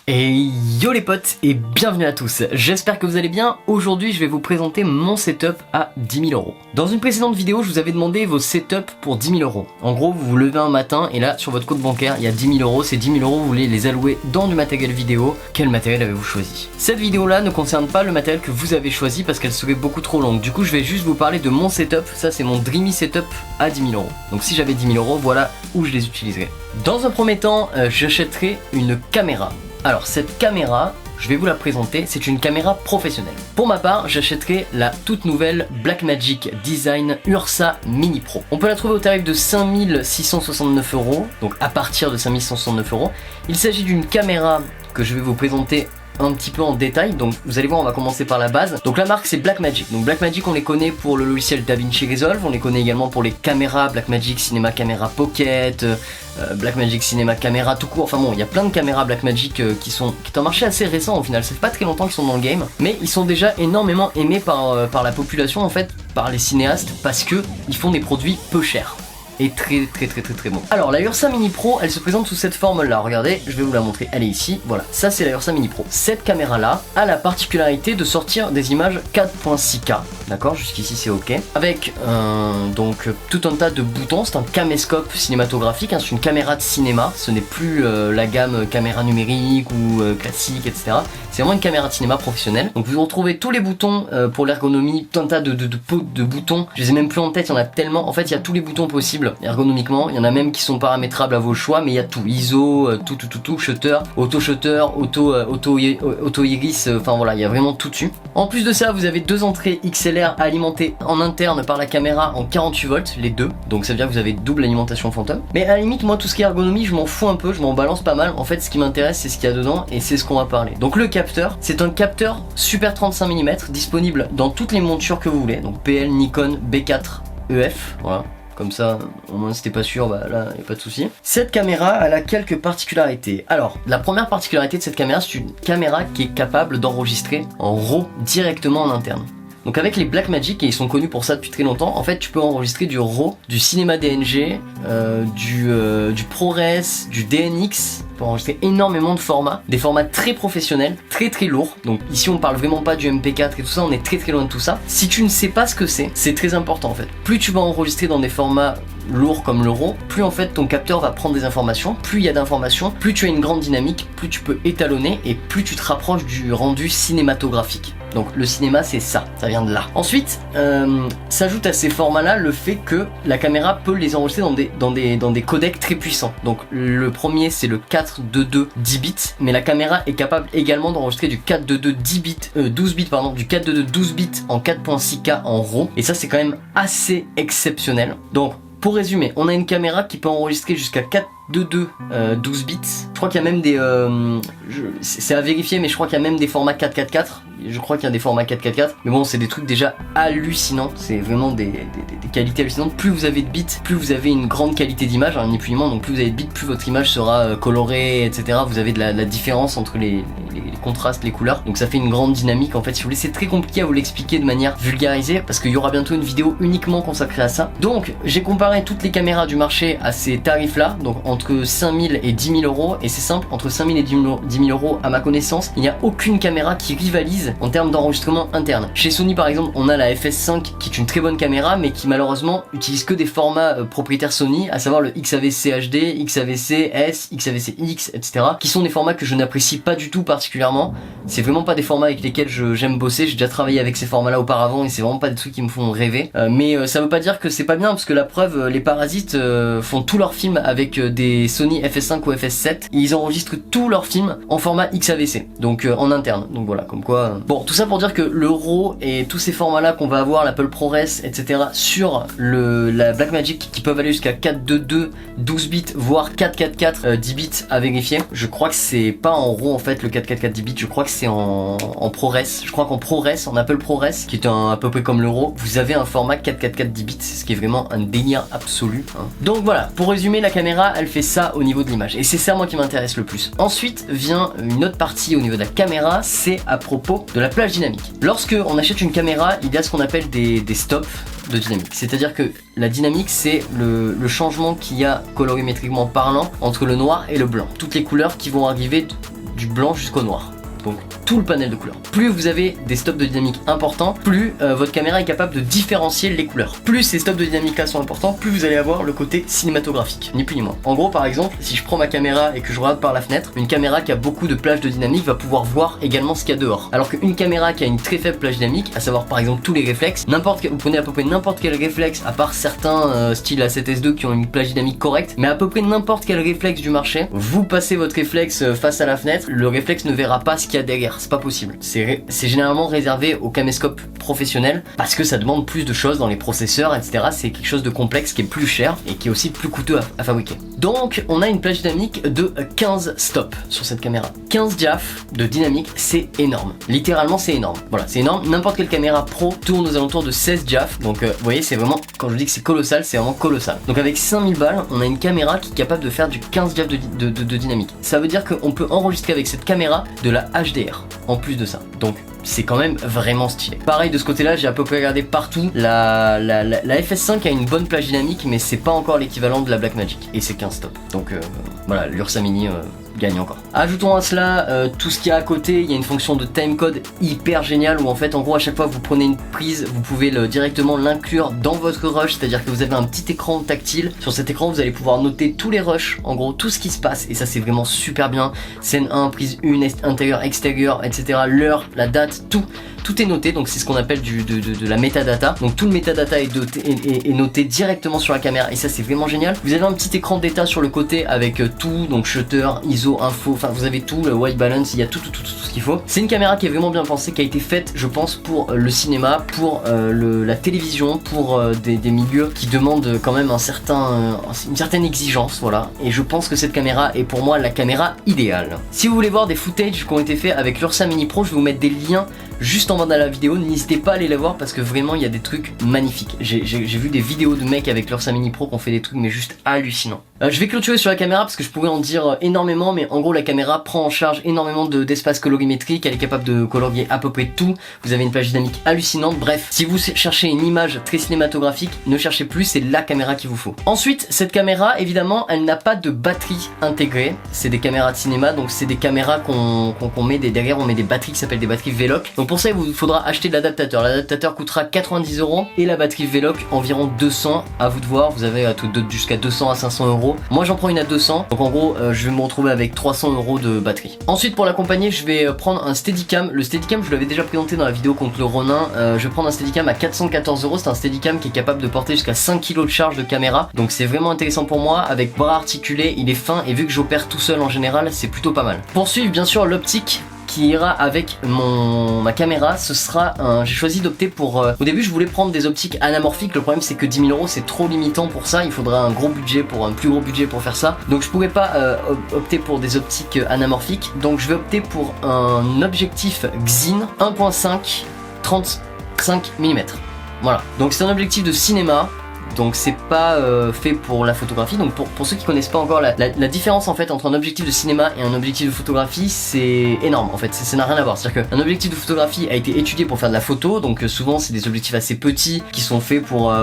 Et yo les potes et bienvenue à tous, j'espère que vous allez bien. Aujourd'hui je vais vous présenter mon setup à 10 000 €. Dans une précédente vidéo je vous avais demandé vos setups pour 10 000 €. En gros vous vous levez un matin et là sur votre compte bancaire il y a 10 000 €. Ces 10 000 € vous voulez les allouer dans du matériel vidéo. Quel matériel avez-vous choisi? Cette vidéo là ne concerne pas le matériel que vous avez choisi parce qu'elle serait beaucoup trop longue. Du coup je vais juste vous parler de mon setup. Ça c'est mon Dreamy Setup à 10 000 €. Donc si j'avais 10 000 €, voilà où je les utiliserais. Dans un premier temps j'achèterai une caméra. Alors cette caméra, je vais vous la présenter, c'est une caméra professionnelle. Pour ma part, j'achèterai la toute nouvelle Blackmagic Design Ursa Mini Pro. On peut la trouver au tarif de 5 669 €, donc à partir de 5 669 €. Il s'agit d'une caméra que je vais vous présenter un petit peu en détail, donc vous allez voir on va commencer par la base. Donc la marque c'est Blackmagic, donc Blackmagic on les connaît pour le logiciel DaVinci Resolve, on les connaît également pour les caméras, Blackmagic Cinema Camera Pocket, Blackmagic Cinema Camera tout court, enfin bon il y a plein de caméras Blackmagic qui est un marché assez récent au final, c'est pas très longtemps qu'ils sont dans le game, mais ils sont déjà énormément aimés par la population en fait, par les cinéastes, parce que ils font des produits peu chers. Et très bon. Alors la Ursa Mini Pro elle se présente sous cette forme là, regardez, je vais vous la montrer, elle est ici, voilà, ça c'est la Ursa Mini Pro. Cette caméra là a la particularité de sortir des images 4.6K, d'accord, jusqu'ici c'est ok, avec donc tout un tas de boutons, c'est un caméscope cinématographique, hein, c'est une caméra de cinéma, ce n'est plus la gamme caméra numérique ou classique etc, c'est vraiment une caméra de cinéma professionnelle. Donc vous retrouvez tous les boutons pour l'ergonomie, tout un tas de boutons, je les ai même plus en tête, il y en a tellement, en fait il y a tous les boutons possibles ergonomiquement, il y en a même qui sont paramétrables à vos choix, mais il y a tout, ISO, tout, shutter, auto iris, enfin voilà, il y a vraiment tout dessus. En plus de ça, vous avez deux entrées XLR alimentées en interne par la caméra en 48 volts, les deux, donc ça veut dire que vous avez double alimentation fantôme. Mais à la limite, moi tout ce qui est ergonomie, je m'en fous un peu, je m'en balance pas mal. En fait, ce qui m'intéresse, c'est ce qu'il y a dedans et c'est ce qu'on va parler. Donc le capteur, c'est un capteur super 35 mm disponible dans toutes les montures que vous voulez, donc PL, Nikon, B4, EF, voilà. Comme ça, au moins si t'es pas sûr, bah là, y a pas de souci. Cette caméra, elle a quelques particularités. Alors, la première particularité de cette caméra, c'est une caméra qui est capable d'enregistrer en RAW directement en interne. Donc avec les Blackmagic, et ils sont connus pour ça depuis très longtemps, en fait tu peux enregistrer du RAW, du cinéma DNG, du ProRes, du DNX, tu peux enregistrer énormément de formats, des formats très professionnels, très lourds. Donc ici on parle vraiment pas du MP4 et tout ça, on est très loin de tout ça. Si tu ne sais pas ce que c'est très important en fait. Plus tu vas enregistrer dans des formats lourd comme le RAW, plus en fait ton capteur va prendre des informations, plus il y a d'informations, plus tu as une grande dynamique, plus tu peux étalonner et plus tu te rapproches du rendu cinématographique. Donc le cinéma c'est ça vient de là. Ensuite, s'ajoute à ces formats là le fait que la caméra peut les enregistrer dans des codecs très puissants. Donc le premier c'est le 422 10 bits, mais la caméra est capable également d'enregistrer du 422 10 bits, 12 bits pardon, du 422 12 bits en 4.6K en RAW, et ça c'est quand même assez exceptionnel. Donc pour résumer, on a une caméra qui peut enregistrer jusqu'à 422 12 bits. Je crois qu'il y a même des... c'est à vérifier, mais je crois qu'il y a même des formats 4.4.4. Je crois qu'il y a des formats 4.4.4. Mais bon, c'est des trucs déjà hallucinants. C'est vraiment des qualités hallucinantes. Plus vous avez de bits, plus vous avez une grande qualité d'image, ni plus ni moins. Donc plus vous avez de bits, plus votre image sera colorée, etc. Vous avez de la différence entre les contrastes, les couleurs. Donc ça fait une grande dynamique. En fait, si vous voulez, c'est très compliqué à vous l'expliquer de manière vulgarisée, parce qu'il y aura bientôt une vidéo uniquement consacrée à ça. Donc j'ai comparé toutes les caméras du marché à ces tarifs-là. Donc entre 5 000 et 10 000 €, et c'est simple, entre 5 000 et 10 000 € à ma connaissance, il n'y a aucune caméra qui rivalise en termes d'enregistrement interne. Chez Sony par exemple, on a la FS5 qui est une très bonne caméra, mais qui malheureusement utilise que des formats propriétaires Sony, à savoir le XAVC HD, XAVC S, XAVC X, etc. qui sont des formats que je n'apprécie pas du tout particulièrement. C'est vraiment pas des formats avec lesquels j'aime bosser, j'ai déjà travaillé avec ces formats là auparavant et c'est vraiment pas des trucs qui me font rêver. Mais ça veut pas dire que c'est pas bien, parce que la preuve, les Parasites font tous leurs films avec des Sony FS5 ou FS7, et ils enregistrent tous leurs films en format XAVC, donc en interne. Donc voilà, comme quoi... Bon, tout ça pour dire que le RAW et tous ces formats là qu'on va avoir, l'Apple ProRes, etc. sur la Blackmagic, qui peuvent aller jusqu'à 422 12 bits, voire 4.4.4 10 bits à vérifier. Je crois que c'est pas en RAW en fait le 4.4.4 10 bits, je crois que c'est en ProRes. Je crois qu'en ProRes, en Apple ProRes, qui est à peu près comme le RAW, vous avez un format 4.4.4 10 bits, ce qui est vraiment un délire absolu, hein. Donc voilà, pour résumer, la caméra elle fait ça au niveau de l'image, et c'est ça moi qui m'intéresse le plus. Ensuite vient une autre partie au niveau de la caméra, c'est à propos de la plage dynamique. Lorsque on achète une caméra, il y a ce qu'on appelle des stops de dynamique. C'est-à-dire que la dynamique, c'est le changement qu'il y a colorimétriquement parlant entre le noir et le blanc. Toutes les couleurs qui vont arriver du blanc jusqu'au noir. Donc tout le panel de couleurs. Plus vous avez des stops de dynamique importants, plus votre caméra est capable de différencier les couleurs. Plus ces stops de dynamique là sont importants, plus vous allez avoir le côté cinématographique, ni plus ni moins. En gros, par exemple, si je prends ma caméra et que je regarde par la fenêtre, une caméra qui a beaucoup de plages de dynamique va pouvoir voir également ce qu'il y a dehors. Alors qu'une caméra qui a une très faible plage dynamique, à savoir par exemple tous les réflexes, vous prenez à peu près n'importe quel réflexe, à part certains styles A7S2 qui ont une plage dynamique correcte, mais à peu près n'importe quel réflexe du marché, vous passez votre réflexe face à la fenêtre, le réflexe ne verra pas ce qu'il y a derrière. C'est pas possible. C'est généralement réservé aux caméscopes professionnels parce que ça demande plus de choses dans les processeurs, etc. C'est quelque chose de complexe qui est plus cher et qui est aussi plus coûteux à fabriquer. Donc on a une plage dynamique de 15 stops sur cette caméra. 15 diaph de dynamique, c'est énorme. Littéralement c'est énorme. Voilà, c'est énorme. N'importe quelle caméra pro tourne aux alentours de 16 diaph. Donc vous voyez, c'est vraiment, quand je dis que c'est colossal, c'est vraiment colossal. Donc avec 5000 balles, on a une caméra qui est capable de faire du 15 diaph de dynamique. Ça veut dire qu'on peut enregistrer avec cette caméra de la HDR. En plus de ça, donc c'est quand même vraiment stylé. Pareil de ce côté là, j'ai à peu près regardé partout. La FS5 a une bonne plage dynamique, mais c'est pas encore l'équivalent de la Blackmagic, et c'est 15 stops. Donc voilà, l'Ursa Mini gagne encore. Ajoutons à cela tout ce qu'il y a à côté. Il y a une fonction de timecode hyper géniale où en fait en gros à chaque fois que vous prenez une prise, vous pouvez directement l'inclure dans votre rush, c'est-à-dire que vous avez un petit écran tactile. Sur cet écran vous allez pouvoir noter tous les rushs, en gros tout ce qui se passe, et ça c'est vraiment super bien. Scène 1, prise 1, intérieur, extérieur, etc. L'heure, la date, tout est noté, donc c'est ce qu'on appelle de la metadata. Donc tout le metadata est noté directement sur la caméra, et ça c'est vraiment génial. Vous avez un petit écran d'état sur le côté avec tout, donc shutter, ISO, info, enfin vous avez tout, le white balance, il y a tout ce qu'il faut. C'est une caméra qui est vraiment bien pensée, qui a été faite je pense pour le cinéma, pour la télévision, pour des milieux qui demandent quand même une certaine exigence, voilà. Et je pense que cette caméra est pour moi la caméra idéale. Si vous voulez voir des footages qui ont été faits avec l'Ursa Mini Pro, je vais vous mettre des liens juste en bas de la vidéo, n'hésitez pas à aller les voir parce que vraiment il y a des trucs magnifiques. J'ai vu des vidéos de mecs avec l'Ursa Mini Pro qui ont fait des trucs mais juste hallucinants. Je vais clôturer sur la caméra parce que je pourrais en dire énormément, mais en gros la caméra prend en charge énormément d'espace colorimétrique, elle est capable de colorier à peu près tout, vous avez une plage dynamique hallucinante. Bref, si vous cherchez une image très cinématographique, ne cherchez plus, c'est la caméra qu'il vous faut. Ensuite, cette caméra évidemment elle n'a pas de batterie intégrée, c'est des caméras de cinéma, donc c'est des caméras qu'on met derrière, on met des batteries qui s'appellent des batteries Veloc. Donc pour ça il vous faudra acheter de l'adaptateur. L'adaptateur coûtera 90 € et la batterie Veloc environ 200, à vous de voir, vous avez jusqu'à 200 à 500 €. Moi j'en prends une à 200, donc en gros je vais me retrouver avec 300 € de batterie. Ensuite pour l'accompagner je vais prendre un Steadicam. Le Steadicam je l'avais déjà présenté dans la vidéo contre le Ronin. Je vais prendre un Steadicam à 414 €. C'est un Steadicam qui est capable de porter jusqu'à 5 kg de charge de caméra, donc c'est vraiment intéressant pour moi. Avec bras articulés, il est fin, et vu que j'opère tout seul en général, c'est plutôt pas mal. Pour suivre bien sûr l'optique qui ira avec ma caméra, ce sera j'ai choisi d'opter pour au début je voulais prendre des optiques anamorphiques. Le problème c'est que 10 000 € c'est trop limitant pour ça, il faudra un plus gros budget pour faire ça, donc je pourrais pas opter pour des optiques anamorphiques. Donc je vais opter pour un objectif Xin 1.5 35 mm. Voilà, donc c'est un objectif de cinéma, donc c'est pas fait pour la photographie. Donc pour ceux qui connaissent pas encore la différence en fait entre un objectif de cinéma et un objectif de photographie, c'est énorme en fait, ça n'a rien à voir. C'est-à-dire qu'un objectif de photographie a été étudié pour faire de la photo, donc souvent c'est des objectifs assez petits qui sont faits pour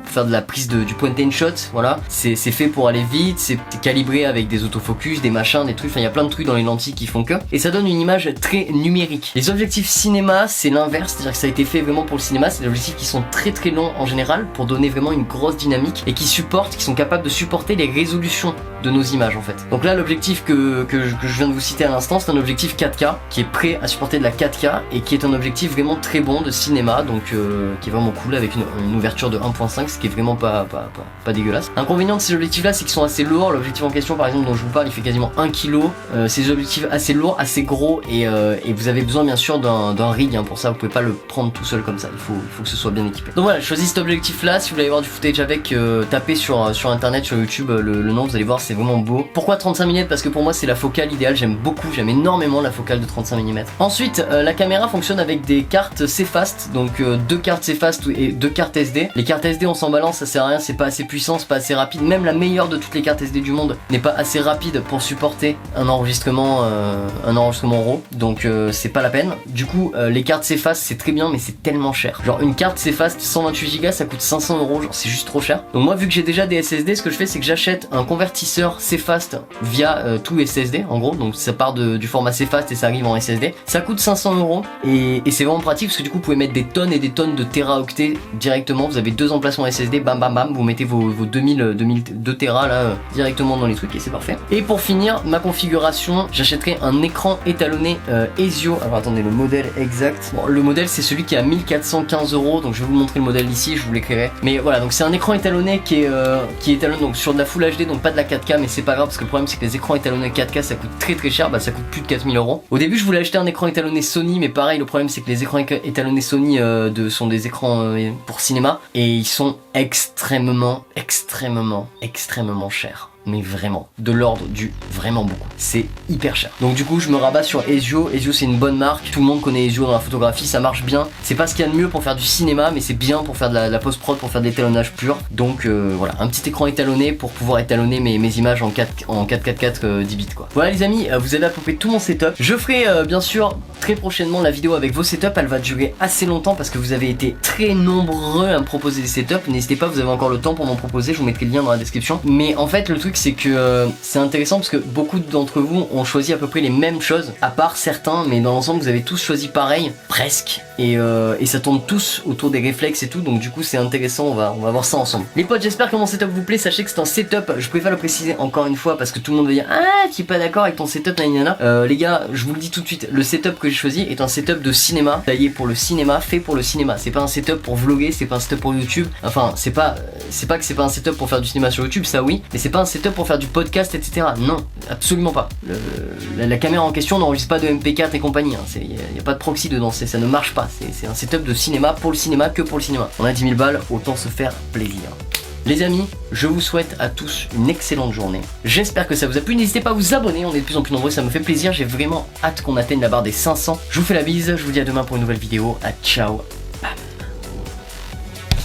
faire de la prise du point and shot, voilà. C'est fait pour aller vite, c'est calibré avec des autofocus, des machins, des trucs, enfin il y a plein de trucs dans les lentilles qui font que, et ça donne une image très numérique. Les objectifs cinéma c'est l'inverse, c'est-à-dire que ça a été fait vraiment pour le cinéma, c'est des objectifs qui sont très très longs en général pour donner vraiment une grosse dynamique et qui sont capables de supporter les résolutions de nos images en fait. Donc là l'objectif que je viens de vous citer à l'instant, c'est un objectif 4K qui est prêt à supporter de la 4K et qui est un objectif vraiment très bon de cinéma, donc qui est vraiment cool, avec une ouverture de 1.5, ce qui est vraiment pas dégueulasse. L'inconvénient de ces objectifs là c'est qu'ils sont assez lourds. L'objectif en question par exemple dont je vous parle il fait quasiment 1 kg. C'est des objectifs assez lourds, assez gros, et vous avez besoin bien sûr d'un rig pour ça, vous pouvez pas le prendre tout seul comme ça, il faut que ce soit bien équipé. Donc voilà, je choisis cet objectif là. Si vous voulez voir du footage avec, tapez sur internet, sur YouTube le nom, vous allez voir, c'est vraiment beau. Pourquoi 35 mm? Parce que pour moi c'est la focale idéale, j'aime énormément la focale de 35 mm. Ensuite la caméra fonctionne avec des cartes CFast, donc 2 cartes CFast et 2 cartes SD. Les cartes SD on s'en balance, ça sert à rien, c'est pas assez puissant, c'est pas assez rapide, même la meilleure de toutes les cartes SD du monde n'est pas assez rapide pour supporter un enregistrement RAW, donc c'est pas la peine. Du coup les cartes CFast c'est très bien mais c'est tellement cher. Genre une carte CFast 128 Go ça coûte 500 €, genre c'est juste trop cher. Donc moi vu que j'ai déjà des SSD, ce que je fais c'est que j'achète un convertisseur CFast via tout SSD en gros, donc ça part du format CFast et ça arrive en SSD. Ça coûte 500 € et c'est vraiment pratique parce que du coup vous pouvez mettre des tonnes et des tonnes de téraoctets directement. Vous avez 2 emplacements SSD, bam bam bam, vous mettez vos 2 Tera là directement dans les trucs et c'est parfait. Et pour finir ma configuration, j'achèterai un écran étalonné Ezio. Alors attendez, le modèle exact. Bon, le modèle c'est celui qui est à 1415 €, donc je vais vous montrer le modèle ici, je vous l'écrirai. Mais voilà, donc c'est un écran étalonné qui est étalonné donc sur de la Full HD, donc pas de la 4K, mais c'est pas grave parce que le problème c'est que les écrans étalonnés 4K ça coûte très cher, bah ça coûte plus de 4000 €. Au début je voulais acheter un écran étalonné Sony, mais pareil le problème c'est que les écrans étalonnés Sony sont des écrans pour cinéma et ils sont extrêmement chers. Mais vraiment, de l'ordre du vraiment beaucoup. C'est hyper cher. Donc du coup je me rabats sur Ezio. Ezio c'est une bonne marque, tout le monde connaît Ezio dans la photographie, ça marche bien. C'est pas ce qu'il y a de mieux pour faire du cinéma, mais c'est bien pour faire de la post-prod, pour faire de l'étalonnage pur. Donc voilà, un petit écran étalonné pour pouvoir étalonner mes images en 4K 10 bits quoi. Voilà les amis, vous avez à peu près tout mon setup. Je ferai bien sûr très prochainement la vidéo avec vos setups, elle va durer assez longtemps parce que vous avez été très nombreux à me proposer des setups. N'hésitez pas, vous avez encore le temps pour m'en proposer, je vous mettrai le lien dans la description. Mais en fait le truc c'est que c'est intéressant parce que beaucoup d'entre vous ont choisi à peu près les mêmes choses, à part certains, mais dans l'ensemble vous avez tous choisi pareil, presque, et ça tourne tous autour des réflexes et tout, donc du coup c'est intéressant, on va voir ça ensemble. Les potes, j'espère que mon setup vous plaît, sachez que c'est un setup, je préfère le préciser encore une fois parce que tout le monde va dire ah tu es pas d'accord avec ton setup nanana. Les gars, je vous le dis tout de suite, le setup que j'ai choisi est un setup de cinéma, taillé pour le cinéma, fait pour le cinéma. C'est pas un setup pour vlogger, c'est pas un setup pour YouTube, enfin c'est pas que c'est pas un setup pour faire du cinéma sur YouTube, ça oui, mais c'est pas un setup pour faire du podcast etc. Non, absolument pas. La caméra en question n'enregistre pas de MP4 et compagnie, hein. Y a pas de proxy dedans, ça ne marche pas, c'est un setup de cinéma pour le cinéma, que pour le cinéma. On a 10 000 balles, autant se faire plaisir. Les amis, je vous souhaite à tous une excellente journée. J'espère que ça vous a plu. N'hésitez pas à vous abonner, on est de plus en plus nombreux, ça me fait plaisir. J'ai vraiment hâte qu'on atteigne la barre des 500. Je vous fais la bise, je vous dis à demain pour une nouvelle vidéo. À ciao.